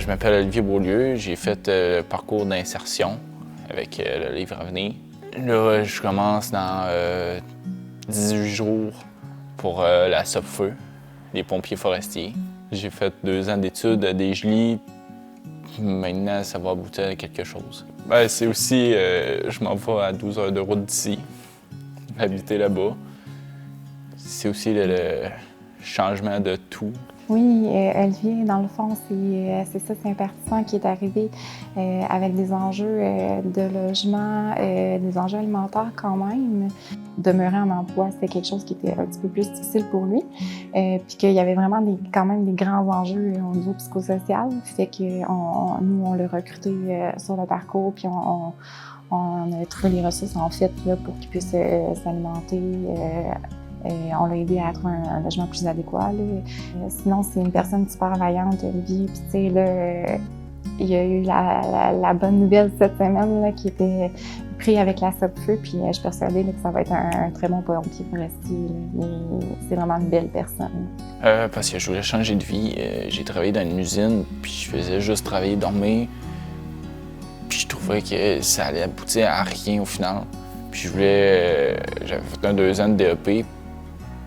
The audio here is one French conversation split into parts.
Je m'appelle Olivier Beaulieu, j'ai fait le parcours d'insertion avec le livre à venir. Là, je commence dans 18 jours pour la SOPFEU, les pompiers forestiers. J'ai fait 2 ans d'études à Desjely. Maintenant, ça va aboutir à quelque chose. C'est aussi, je m'en vais à 12 heures de route d'ici, habiter là-bas. C'est aussi le changement de tout. Oui, Olivier, dans le fond, c'est ça, c'est un partisan qui est arrivé avec des enjeux de logement, des enjeux alimentaires quand même. Demeurer en emploi, c'était quelque chose qui était un petit peu plus difficile pour lui. Puis qu'il y avait vraiment quand même des grands enjeux au niveau psychosocial. Fait que nous, on l'a recruté sur le parcours, puis on a trouvé les ressources en fait là, pour qu'il puisse s'alimenter. On l'a aidé à trouver un logement plus adéquat. Sinon, c'est une personne super vaillante, Olivier. Puis, tu sais, là, il y a eu la bonne nouvelle cette semaine là, qui était pris avec la SOPFEU. Puis, je suis persuadée là, que ça va être un très bon pompier forestier. C'est vraiment une belle personne. Parce que je voulais changer de vie. J'ai travaillé dans une usine, puis je faisais juste travailler, dormir. Puis, je trouvais que ça allait aboutir à rien au final. Puis, j'avais fait 2 ans de DEP.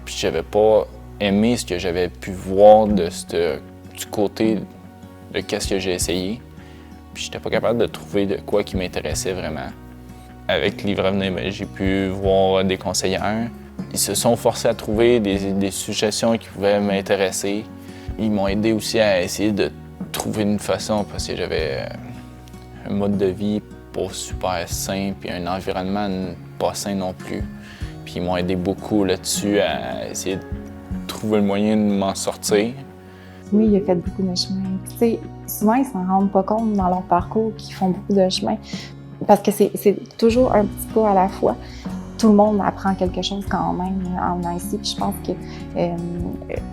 Puis j'avais pas aimé ce que j'avais pu voir du côté de qu'est-ce que j'ai essayé. Puis j'étais pas capable de trouver de quoi qui m'intéressait vraiment. Avec Livre à venir, j'ai pu voir des conseillères. Ils se sont forcés à trouver des suggestions qui pouvaient m'intéresser. Ils m'ont aidé aussi à essayer de trouver une façon parce que j'avais un mode de vie pas super sain puis un environnement pas sain non plus. Puis ils m'ont aidé beaucoup là-dessus à essayer de trouver le moyen de m'en sortir. Oui, il a fait beaucoup de chemin. Tu sais, souvent, ils s'en rendent pas compte dans leur parcours qu'ils font beaucoup de chemin. Parce que c'est toujours un petit pas à la fois. Tout le monde apprend quelque chose quand même en venant ici. Puis je pense que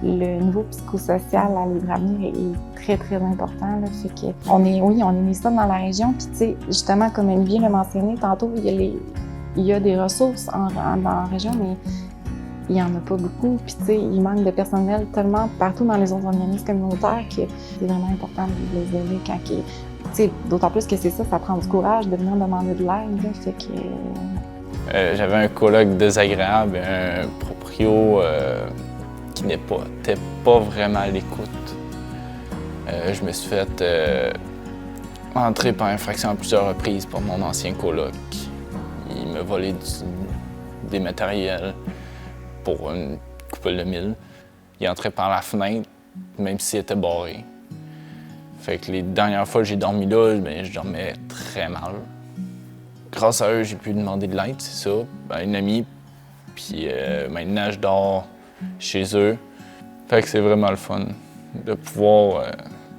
le niveau psychosocial à Livre à venir est très, très important. Là. Fait que on est mis ça dans la région. Puis tu sais, justement, comme Olivier l'a mentionné tantôt, il y a des ressources dans la région, mais il n'y en a pas beaucoup. Puis, tu sais, il manque de personnel tellement partout dans les autres organismes communautaires que c'est vraiment important de les aider quand tu sais, d'autant plus que c'est ça prend du courage de venir demander de l'aide. Là, fait que... J'avais un coloc désagréable, un proprio qui n'était pas vraiment à l'écoute. Je me suis fait entrer par infraction à plusieurs reprises par mon ancien coloc. Il m'a volé des matériels pour une couple de 1000. Il entrait par la fenêtre, même s'il était barré. Fait que les dernières fois que j'ai dormi là, je dormais très mal. Grâce à eux, j'ai pu demander de l'aide, c'est ça, une amie. Puis maintenant, je dors chez eux. Fait que c'est vraiment le fun de pouvoir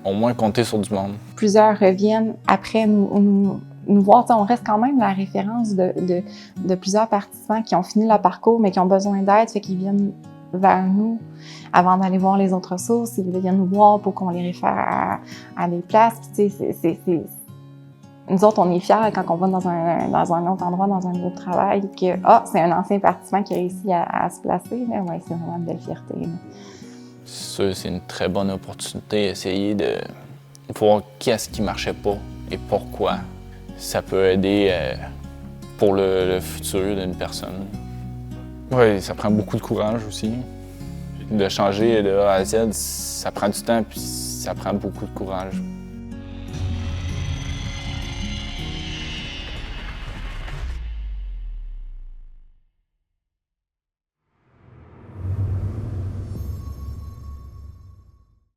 au moins compter sur du monde. Plusieurs reviennent après nous voir. On reste quand même la référence de plusieurs participants qui ont fini leur parcours, mais qui ont besoin d'aide, fait qu'ils viennent vers nous avant d'aller voir les autres ressources. Ils viennent nous voir pour qu'on les réfère à des places. Puis, tu sais, nous autres, on est fiers quand on va dans un autre endroit, dans un lieu de travail, que c'est un ancien participant qui a réussi à se placer. Là. Ouais, c'est vraiment une belle fierté. Là. C'est une très bonne opportunité, essayer de voir qu'est-ce qui marchait pas et pourquoi. Ça peut aider pour le futur d'une personne. Oui, ça prend beaucoup de courage aussi. De changer de A à Z, ça prend du temps puis ça prend beaucoup de courage.